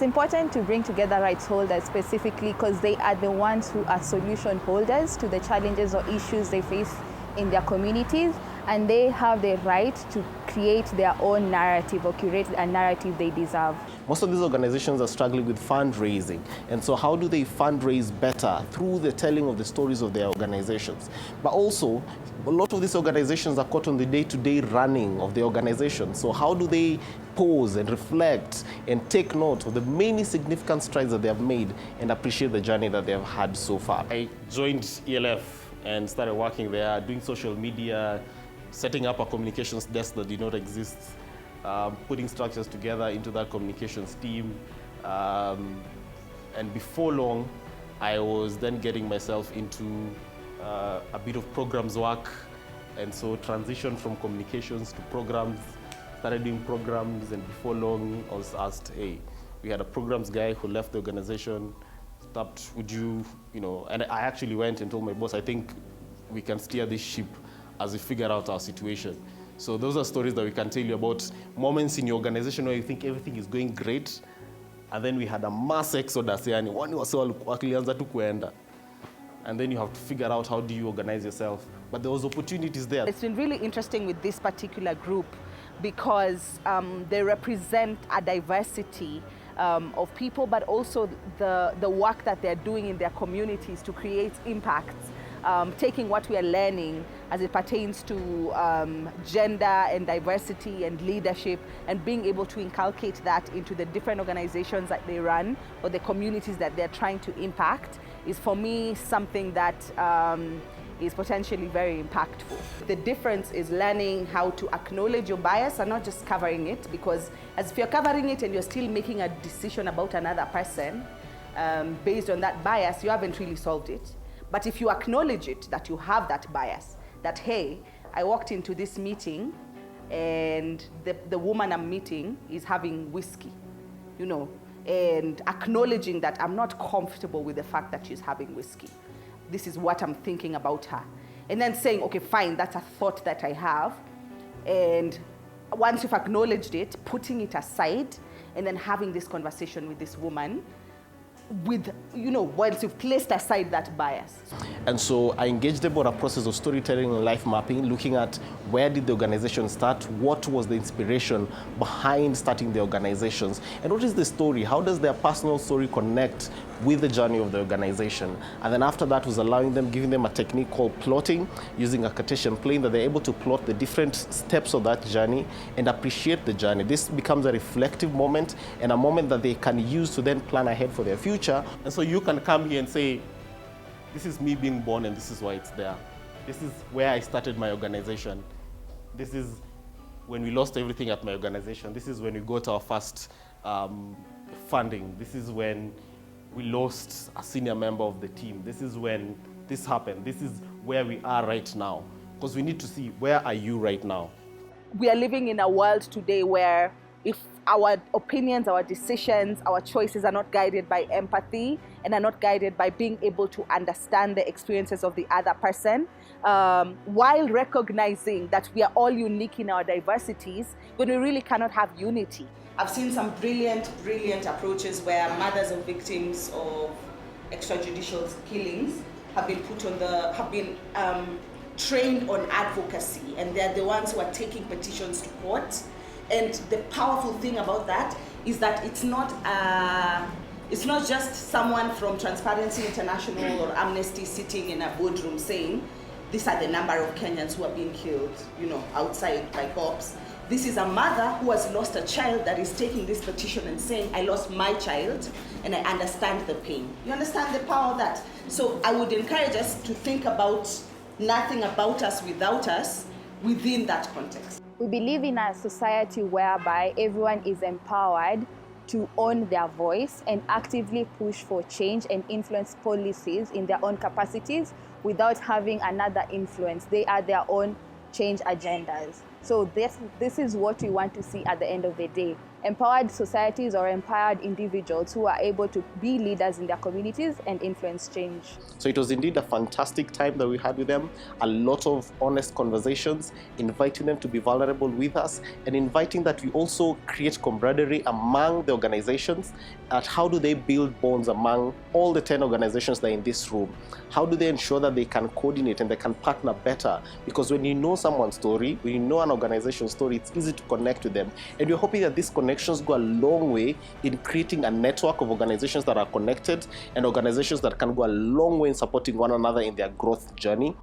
It's important to bring together rights holders specifically because they are the ones who are solution holders to the challenges or issues they face in their communities, and they have the right to create their own narrative or curate a narrative they deserve. Most of these organizations are struggling with fundraising, and so how do they fundraise better? Through the telling of the stories of their organizations. But also, a lot of these organizations are caught on the day-to-day running of the organization. So how do they pause and reflect and take note of the many significant strides that they have made and appreciate the journey that they have had so far? I joined ELF and started working there, doing social media, setting up a communications desk that did not exist, putting structures together into that communications team. And before long, I was then getting myself into a bit of programs work, and so transitioned from communications to programs, started doing programs, and before long, I was asked, hey, we had a programs guy who left the organization, would you, and I actually went and told my boss, I think we can steer this ship as we figure out our situation. So those are stories that we can tell you about moments in your organization where you think everything is going great, and then we had a mass exodus, and then you have to figure out how do you organize yourself. But there was opportunities there. It's been really interesting with this particular group because they represent a diversity of people, but also the work that they're doing in their communities to create impacts, taking what we are learning as it pertains to gender and diversity and leadership, and being able to inculcate that into the different organizations that they run or the communities that they're trying to impact is, for me, something that is potentially very impactful. The difference is learning how to acknowledge your bias and not just covering it, because as if you're covering it and you're still making a decision about another person based on that bias, you haven't really solved it. But if you acknowledge it, that you have that bias, that, hey, I walked into this meeting and the woman I'm meeting is having whiskey, and acknowledging that I'm not comfortable with the fact that she's having whiskey. This is what I'm thinking about her. And then saying, okay, fine, that's a thought that I have. And once you've acknowledged it, putting it aside, and then having this conversation with this woman with, once you've placed aside that bias. And so I engaged them on a process of storytelling and life mapping, looking at where did the organization start, what was the inspiration behind starting the organizations, and what is the story, how does their personal story connect with the journey of the organization. And then after that was giving them a technique called plotting, using a Cartesian plane that they're able to plot the different steps of that journey and appreciate the journey. This becomes a reflective moment and a moment that they can use to then plan ahead for their future. And so you can come here and say, this is me being born and this is why it's there. This is where I started my organization. This is when we lost everything at my organization. This is when we got our first funding. This is when we lost a senior member of the team. This is when this happened. This is where we are right now. Because we need to see, where are you right now? We are living in a world today where if our opinions, our decisions, our choices are not guided by empathy and are not guided by being able to understand the experiences of the other person, while recognizing that we are all unique in our diversities, when we really cannot have unity. I've seen some brilliant approaches where mothers of victims of extrajudicial killings have been trained on advocacy, and they're the ones who are taking petitions to court. And the powerful thing about that is that it's not just someone from Transparency International or Amnesty sitting in a boardroom saying, these are the number of Kenyans who are being killed, outside by cops. This is a mother who has lost a child that is taking this petition and saying, I lost my child and I understand the pain. You understand the power of that? So I would encourage us to think about nothing about us without us within that context. We believe in a society whereby everyone is empowered to own their voice and actively push for change and influence policies in their own capacities without having another influence. They are their own change agendas. So this is what we want to see at the end of the day. empowered societies or empowered individuals who are able to be leaders in their communities and influence change. So it was indeed a fantastic time that we had with them, a lot of honest conversations, inviting them to be vulnerable with us, and inviting that we also create camaraderie among the organizations. At how do they build bonds among all the 10 organizations that are in this room? How do they ensure that they can coordinate and they can partner better? Because when you know someone's story, when you know an organization's story, it's easy to connect with them. And we're hoping that these connections go a long way in creating a network of organizations that are connected and organizations that can go a long way in supporting one another in their growth journey.